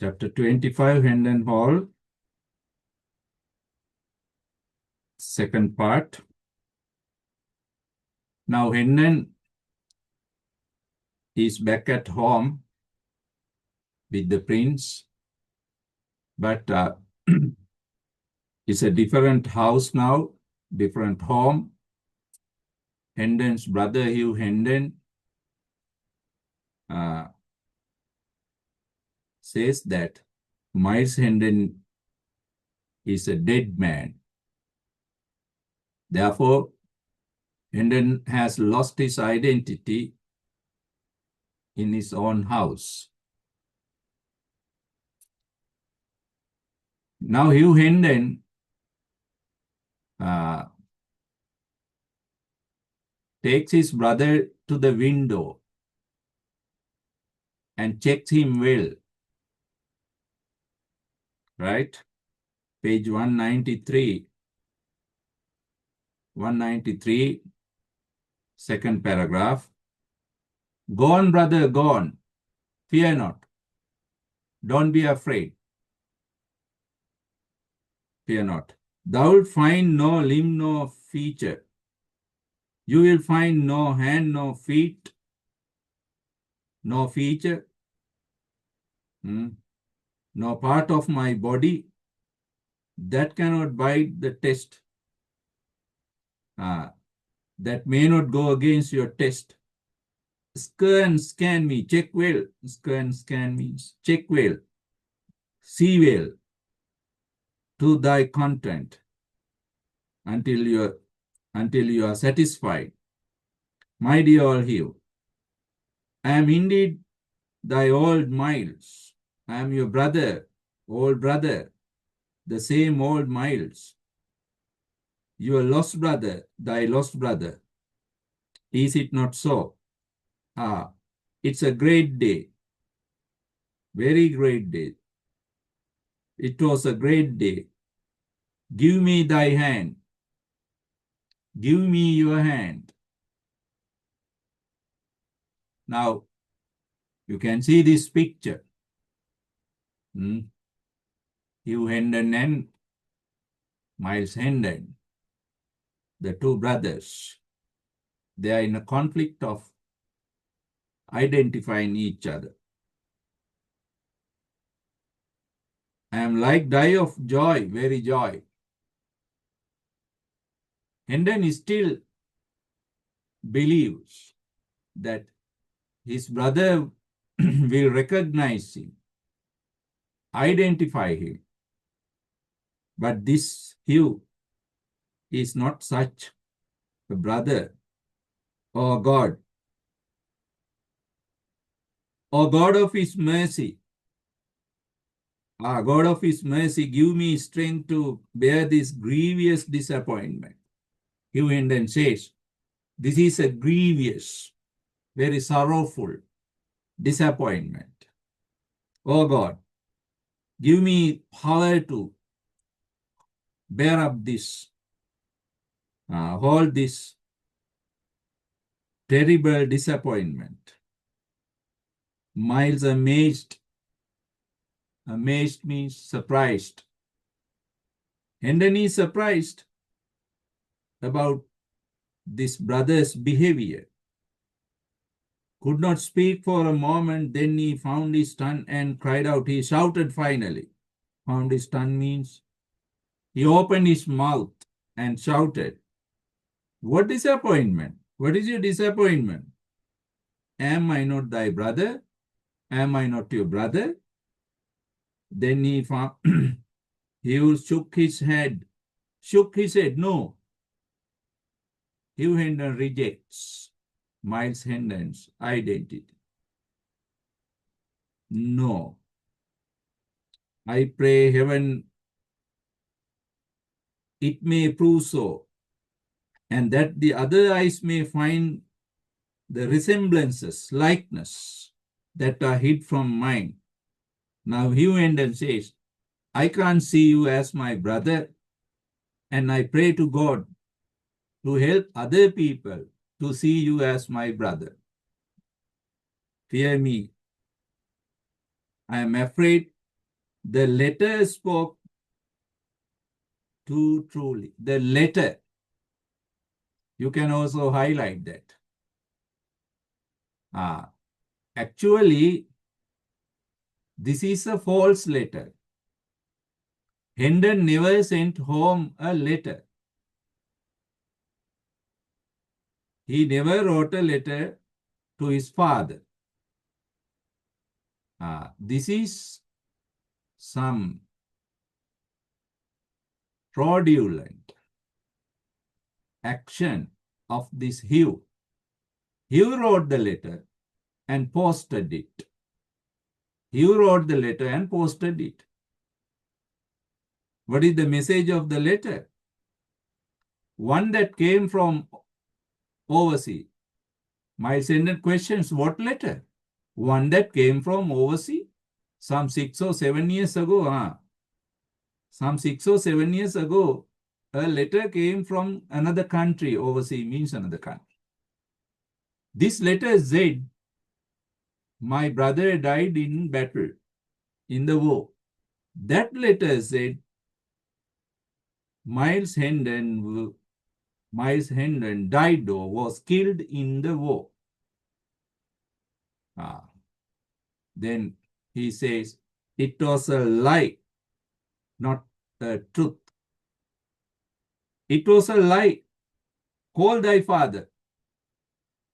Chapter 25, Hendon Hall. Second part. Now Hendon is back at home with the prince, but it's a different house now, different home. Hendon's brother, Hugh Hendon, says that Miles Hendon is a dead man. Therefore, Hendon has lost his identity in his own house. Now Hugh Hendon takes his brother to the window and checks him well. Right? Page 193. 193, second paragraph. Gone, brother, gone. Fear not. Don't be afraid. Fear not. Thou wilt find no limb, no feature. You will find no hand, no feet, no feature, no part of my body that cannot bide the test, that may not go against your test. Scan me, check well. Scan means check well, see well to thy content until you are satisfied. My dear old Hugh, I am indeed thy old Miles. I am your brother, old brother, the same old Miles. Your lost brother, thy lost brother. Is it not so? It's a great day. Very great day. It was a great day. Give me thy hand. Give me your hand. Now, you can see this picture. Hugh Hendon and Miles Hendon, the two brothers. They are in a conflict of identifying each other. I am like die of joy, very joy. Hendon still believes that his brother will recognize him, identify him. But this Hugh is not such a brother. Oh God. Oh God of his mercy. God of his mercy, give me strength to bear this grievous disappointment. Hugh Hendon says, this is a grievous, very sorrowful disappointment. Oh God, give me power to bear up this, hold this terrible disappointment. Miles amazed. Amazed means surprised. Hendon is surprised about this brother's behavior. Could not speak for a moment, then he found his tongue and cried out. He shouted finally. Found his tongue means he opened his mouth and shouted. What disappointment? What is your disappointment? Am I not thy brother? Am I not your brother? Then he found, he shook his head. No. Hugh Hendon rejects Miles Hendon's identity. No. I pray heaven it may prove so, and that the other eyes may find the resemblances, likeness that are hid from mine. Now Hugh Hendon says, I can't see you as my brother, and I pray to God to help other people to see you as my brother. Fear me. I am afraid The letter spoke too truly. The letter. You can also highlight that. Actually, this is a false letter. Hendon never sent home a letter. He never wrote a letter to his father. This is some fraudulent action of this Hugh. Hugh wrote the letter and posted it. Hugh wrote the letter and posted it. What is the message of the letter? One that came from overseas. Miles Hendon questions, what letter? One that came from overseas? Some 6 or 7 years ago, some 6 or 7 years ago, a letter came from another country. Overseas means another country. This letter said, my brother died in battle, in the war. That letter said, Miles Hendon died or was killed in the war. Then he says, it was a lie, not a truth. It was a lie. Call thy father.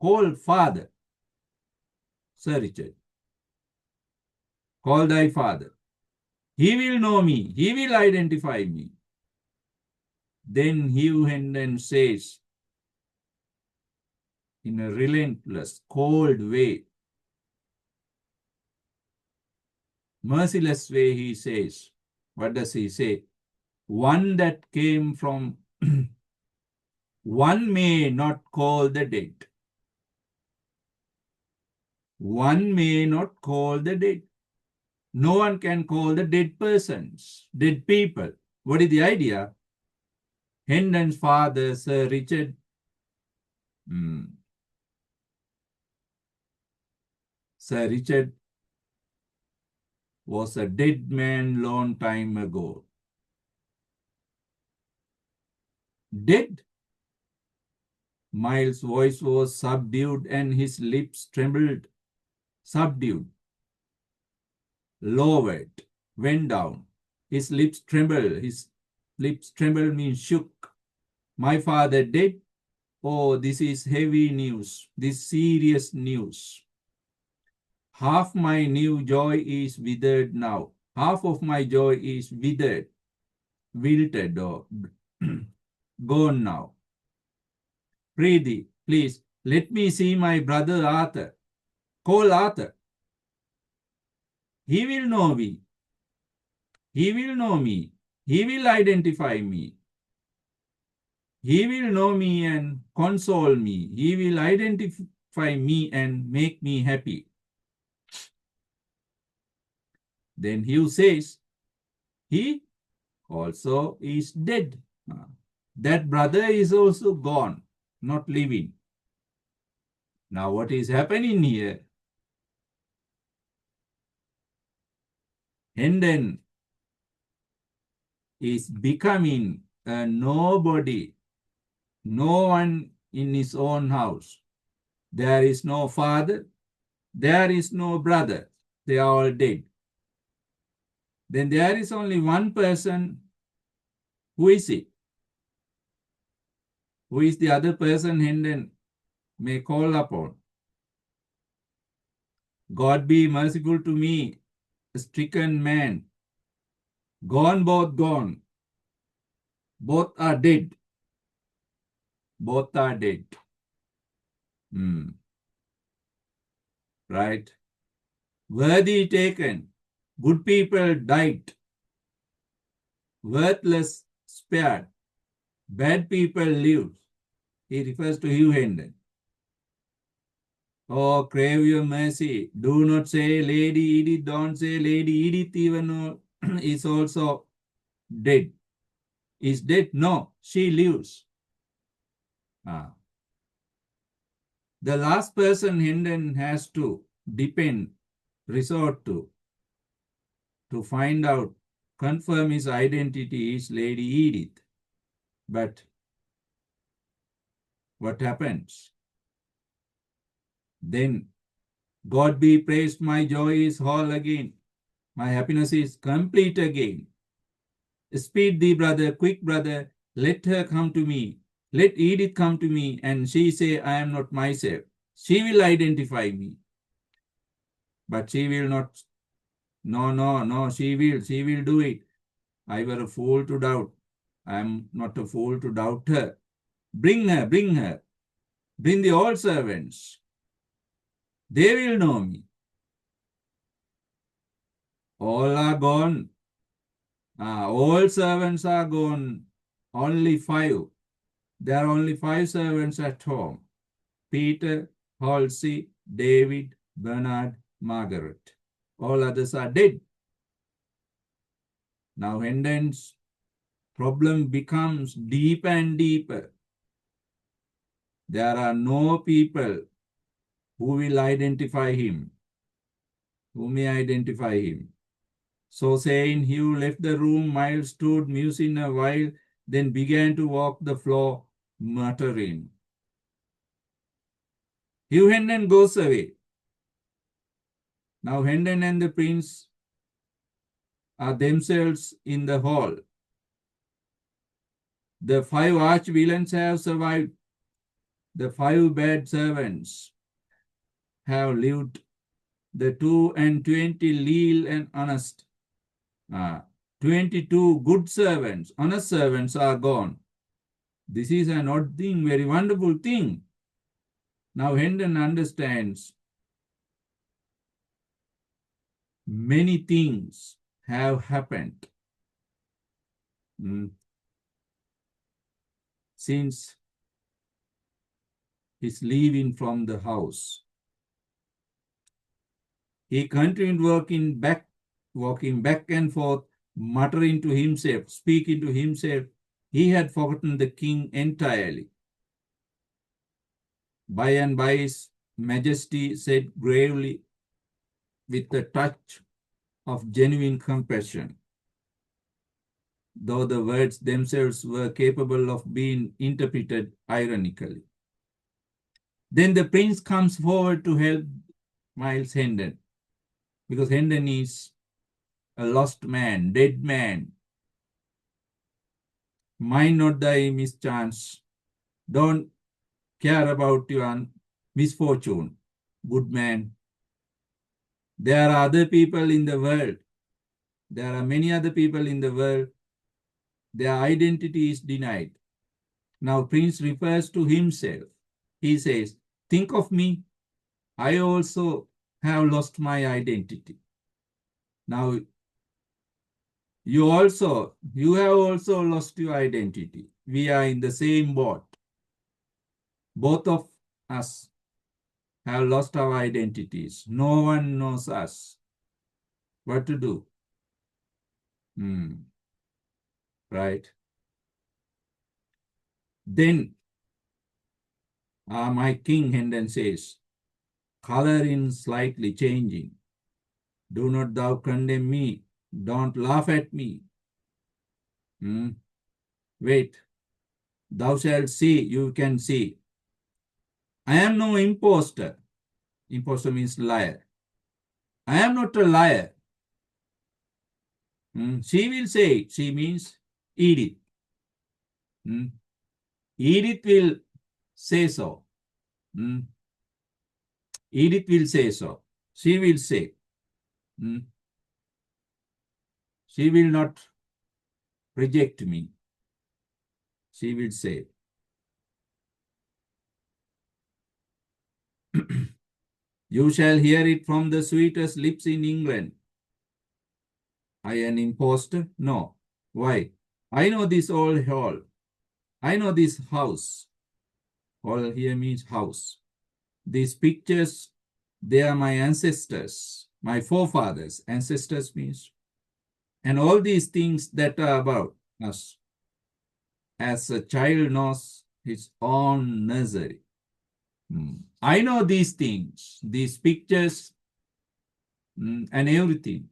Call father. Sir Richard. Call thy father. He will know me. He will identify me. Then Hugh Hendon says, in a relentless, cold way, merciless way, he says, what does he say? One that came from, one may not call the dead. One may not call the dead. No one can call the dead persons, dead people. What is the idea? Hendon's father, Sir Richard, Sir Richard was a dead man long time ago. Dead? Miles' voice was subdued and his lips trembled. Subdued. Lowered. Went down. His lips trembled. His lips trembled means shook. My father dead? Oh, this is heavy news. This serious news. Half my new joy is withered now. Half of my joy is withered, wilted, or gone now. Prithee, please, let me see my brother Arthur. Call Arthur. He will know me. He will know me. He will identify me. He will know me and console me. He will identify me and make me happy. Then Hugh says, he also is dead. That brother is also gone, not living. Now what is happening here? Hendon is becoming a nobody, no one in his own house. There is no father, there is no brother, they are all dead. Then there is only one person. Who is it? Who is the other person Hendon may call upon? God be merciful to me, a stricken man. Gone, both gone. Both are dead. Both are dead. Right? Worthy taken. Good people died. Worthless spared. Bad people lived. He refers to Hugh Hendon. Oh, crave your mercy. Do not say Lady Edith. Don't say Lady Edith even is also dead. Is dead? No, she lives. The last person Hendon has to resort to, to find out, confirm his identity is Lady Edith. But what happens? Then, God be praised, my joy is whole again. My happiness is complete again. Speed thee, brother, quick, brother, let her come to me. Let Edith come to me, and she say, I am not myself. She will identify me. But she will not. No, she will do it. I were a fool to doubt. I am not a fool to doubt her. Bring her. Bring the old servants. They will know me. All are gone. All servants are gone. Only 5. There are only 5 servants at home. Peter, Halsey, David, Bernard, Margaret. All others are dead. Now Hendon's problem becomes deeper and deeper. There are no people who will identify him, who may identify him. So saying, Hugh left the room. Miles stood musing a while, then began to walk the floor, muttering. Hugh Hendon goes away. Now Hendon and the prince are themselves in the hall. The 5 arch villains have survived. The 5 bad servants have lived. The 22 leal and honest. 22 good servants, honest servants are gone. This is an odd thing, very wonderful thing. Now Hendon understands many things have happened since his leaving from the house. He continued walking back and forth, muttering to himself, speaking to himself. He had forgotten the king entirely. By and by, his majesty said gravely, with a touch of genuine compassion, though the words themselves were capable of being interpreted ironically. Then the prince comes forward to help Miles Hendon, because Hendon is a lost man, dead man. Mind not thy mischance. Don't care about your misfortune, good man. There are other people in the world. There are many other people in the world. Their identity is denied. Now Prince refers to himself. He says, think of me. I also have lost my identity. Now, you have also lost your identity. We are in the same boat. Both of us have lost our identities. No one knows us. What to do? Right. Then, my king, Hendon says, coloring slightly changing. Do not thou condemn me. Don't laugh at me. Wait. Thou shalt see, you can see. I am no impostor. Impostor means liar. I am not a liar. She will say, she means Edith. Edith will say so. Edith will say so. She will say. She will not reject me. She will say. You shall hear it from the sweetest lips in England. I an impostor? No. Why? I know this old hall. I know this house. Hall here means house. These pictures, they are my ancestors, my forefathers. Ancestors means. And all these things that are about us. As a child knows his own nursery. I know these things, these pictures, and everything.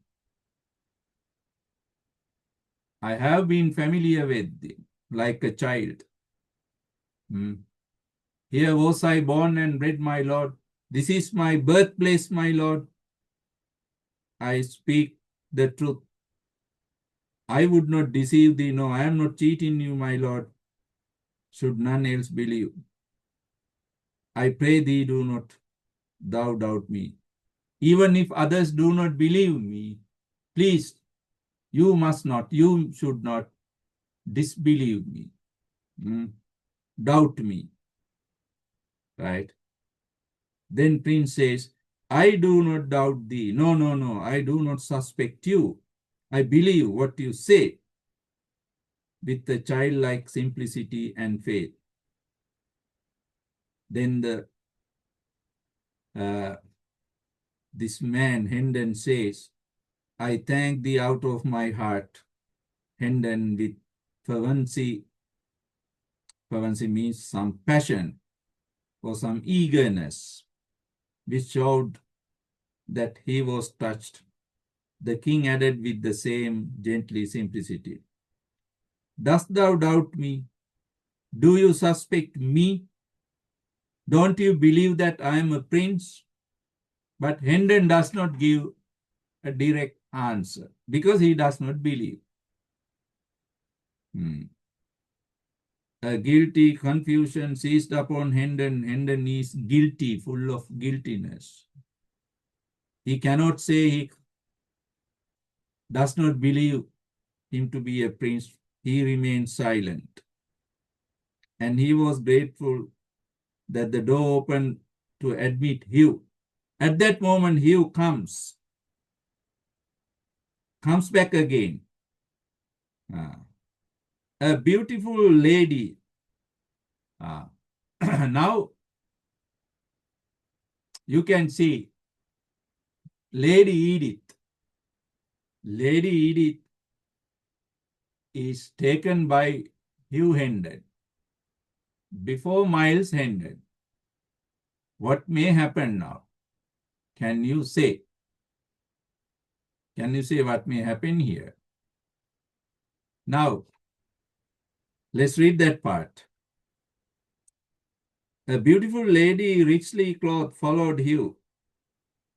I have been familiar with thee, like a child. Here was I born and bred, my Lord. This is my birthplace, my Lord. I speak the truth. I would not deceive thee. No, I am not cheating you, my Lord. Should none else believe. I pray thee, do not thou doubt me. Even if others do not believe me, please, you should not disbelieve me, doubt me, right? Then Prince says, I do not doubt thee. No, no, no, I do not suspect you. I believe what you say with a childlike simplicity and faith. Then this man, Hendon, says, I thank thee out of my heart. Hendon with fervency. Fervency means some passion or some eagerness, which showed that he was touched. The king added with the same gently simplicity, dost thou doubt me? Do you suspect me? Don't you believe that I am a prince? But Hendon does not give a direct answer because he does not believe. A guilty confusion seized upon Hendon. Hendon is guilty, full of guiltiness. He cannot say he does not believe him to be a prince. He remained silent. And he was grateful that the door opened to admit Hugh. At that moment, Hugh comes back again. A beautiful lady. Now, you can see Lady Edith. Lady Edith is taken by Hugh Hendon before Miles Hendon. What may happen now? Can you say? Can you say what may happen here? Now, let's read that part. A beautiful lady, richly clothed, followed Hugh.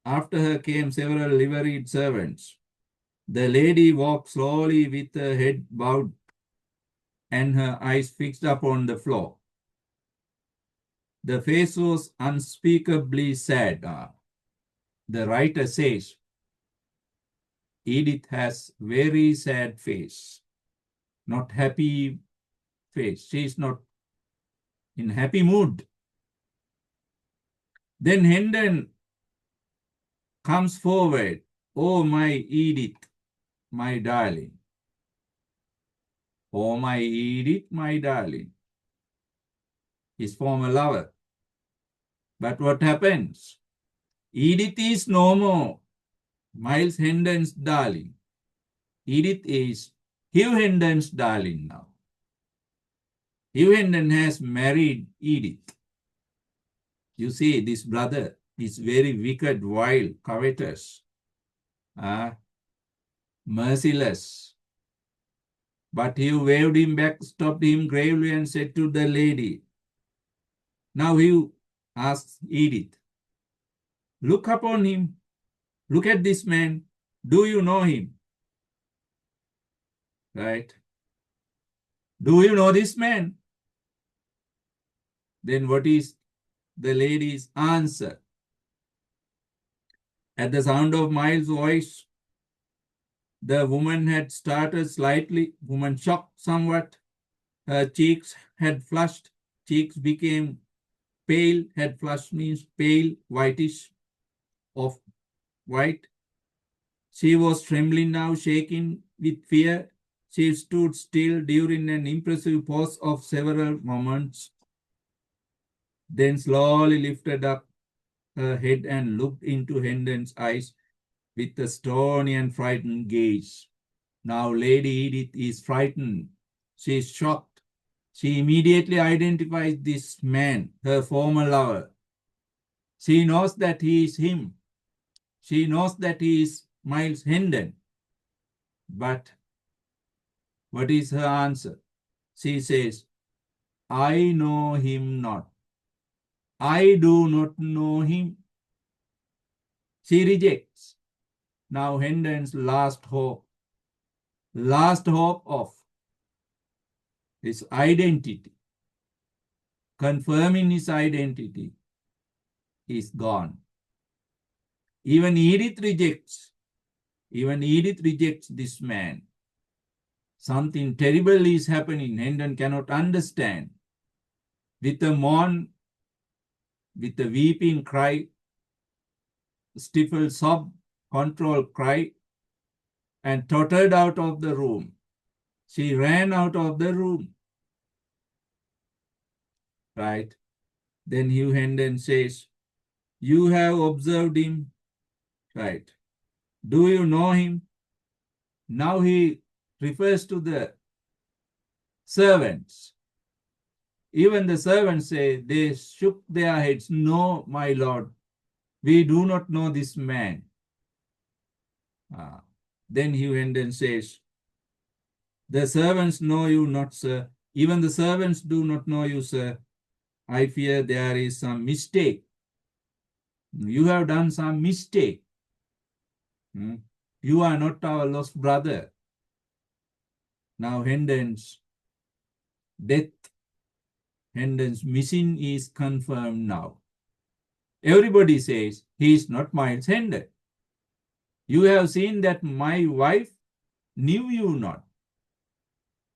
After her came several liveried servants. The lady walked slowly with her head bowed and her eyes fixed upon the floor. The face was unspeakably sad. The writer says, Edith has very sad face, not happy face. She is not in happy mood. Then Hendon comes forward. Oh, my Edith, my darling. Oh, my Edith, my darling. His former lover. But what happens? Edith is no more Miles Hendon's darling. Edith is Hugh Hendon's darling now. Hugh Hendon has married Edith. You see, this brother is very wicked, vile, covetous, merciless. But Hugh waved him back, stopped him gravely, and said to the lady, now Hugh asks Edith, look upon him. Look at this man. Do you know him? Right? Do you know this man? Then what is the lady's answer? At the sound of Miles' voice, the woman had started slightly, woman shocked somewhat. Her cheeks had flushed. Cheeks became pale. Had flushed means pale, whitish, of white. She was trembling now, shaking with fear. She stood still during an impressive pause of several moments, then slowly lifted up her head and looked into Hendon's eyes with a stony and frightened gaze. Now Lady Edith is frightened. She is shocked. She immediately identifies this man, her former lover. She knows that he is him. She knows that he is Miles Hendon. But What is her answer? She says, I know him not. I do not know him. She rejects. Now Hendon's last hope of his identity, confirming his identity, is gone. Even Edith rejects this man. Something terrible is happening. Hendon cannot understand. With a moan, with a weeping cry, stifled sob, controlled cry, and tottered out of the room. She ran out of the room. Right? Then Hugh Hendon says, you have observed him. Right? Do you know him? Now he refers to the servants. Even the servants say, they shook their heads. No, my lord, we do not know this man. Then Hugh Hendon says, the servants know you not, sir. Even the servants do not know you, sir. I fear there is some mistake. You have done some mistake. You are not our lost brother. Now Hendon's death, Hendon's mission is confirmed now. Everybody says, he is not Miles Hendon. You have seen that my wife knew you not.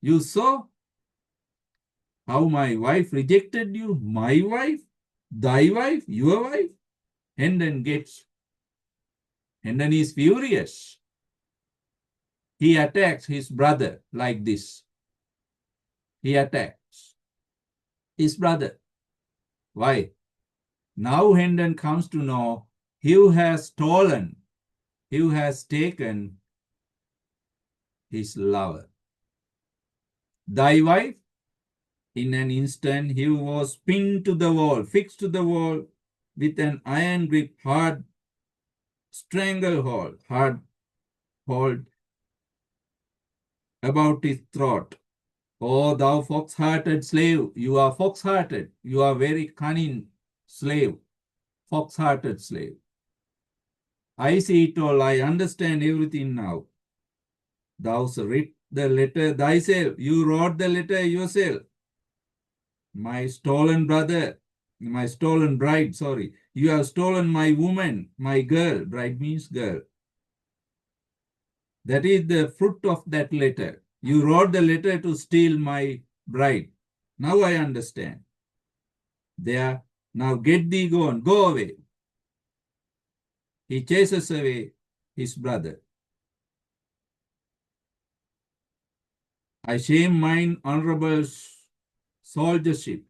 You saw how my wife rejected you. My wife? Thy wife? Your wife? Hendon is furious. He attacks his brother like this. He attacks his brother. Why? Now Hendon comes to know Hugh has taken his lover. Thy wife? In an instant, Hugh was pinned to the wall, fixed to the wall with an iron grip, hard stranglehold, hard hold about his throat. Oh, thou fox-hearted slave, you are fox-hearted. You are very cunning slave, fox-hearted slave. I see it all. I understand everything now. Thou writ the letter thyself. You wrote the letter yourself. My stolen brother, my stolen bride, sorry. You have stolen my woman, my girl. Bride means girl. That is the fruit of that letter. You wrote the letter to steal my bride. Now I understand. There, now get thee gone, go away. He chases away his brother. I shame mine honorable soldiership.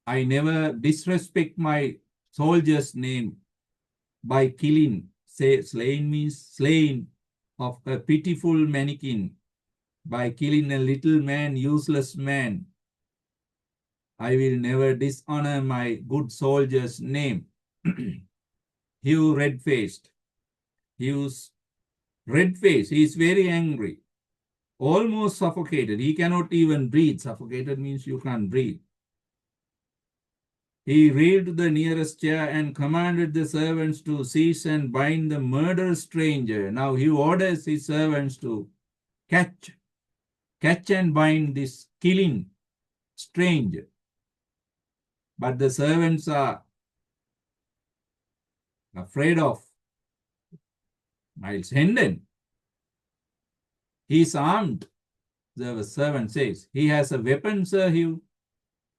I never disrespect my soldier's name by killing. Say, slain means slain of a pitiful mannequin. By killing a little man, useless man. I will never dishonor my good soldier's name. Hugh red-faced. Hugh's red-faced. He is very angry. Almost suffocated. He cannot even breathe. Suffocated means you can't breathe. He reeled to the nearest chair and commanded the servants to seize and bind the murdered stranger. Now he orders his servants to catch and bind this killing stranger. But the servants are afraid of Miles Hendon. He is armed, the servant says. He has a weapon, Sir Hugh.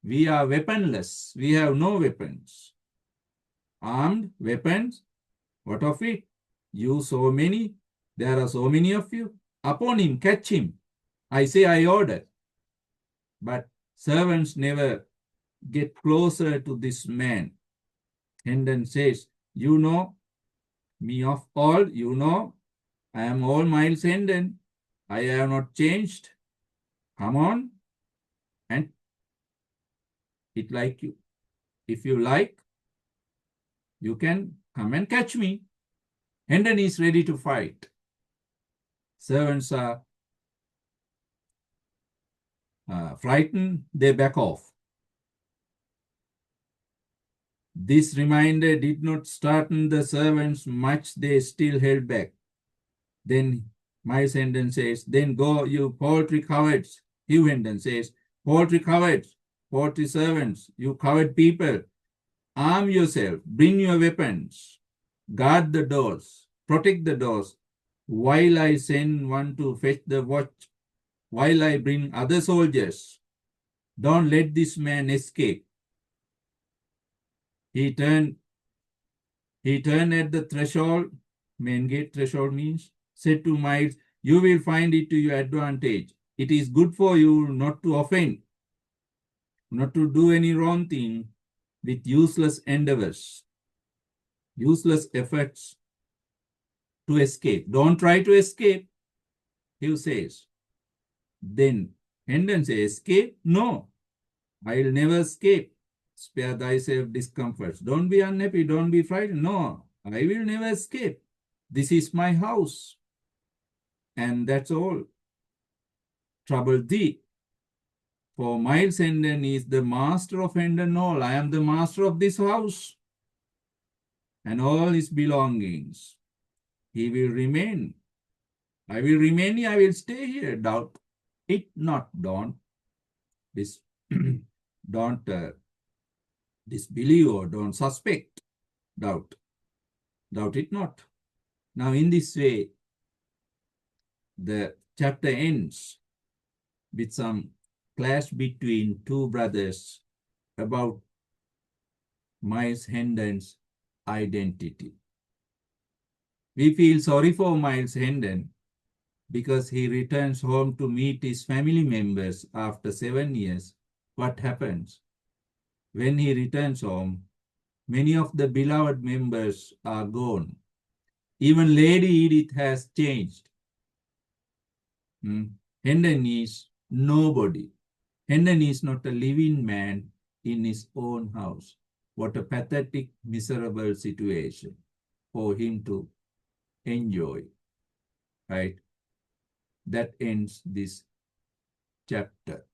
We are weaponless. We have no weapons. Armed, weapons, what of it? You so many, there are so many of you. Upon him, catch him. I say I order. But servants never get closer to this man. Hendon says, you know me of all, you know, I am all Miles Hendon. I have not changed. Come on and it like you. If you like, you can come and catch me. Hendon is ready to fight. Servants are frightened, they back off. This reminder did not startle the servants much, they still held back. Then Miles Hendon says, then go, you poultry cowards. Hugh Hendon says, poultry cowards, poultry servants, you coward people, arm yourself, bring your weapons, guard the doors, protect the doors, while I send one to fetch the watch, while I bring other soldiers. Don't let this man escape. He turned at the threshold, main gate threshold means, said to Miles, you will find it to your advantage. It is good for you not to offend, not to do any wrong thing with useless endeavors, useless efforts to escape. Don't try to escape, he says. Then Hendon says, escape? No, I'll never escape. Spare thyself discomforts. Don't be unhappy, don't be frightened. No, I will never escape. This is my house. And that's all. Trouble thee. For Miles Hendon is the master of Hendon Hall. I am the master of this house and all his belongings. He will remain. I will remain here. I will stay here. Doubt it not. Don't disbelieve or don't suspect. Doubt it not. Now, in this way, the chapter ends with some clash between two brothers about Miles Hendon's identity. We feel sorry for Miles Hendon because he returns home to meet his family members after 7 years. What happens? When he returns home, many of the beloved members are gone. Even Lady Edith has changed. Hendon is nobody. Hendon is not a living man in his own house. What a pathetic, miserable situation for him to enjoy. Right? That ends this chapter.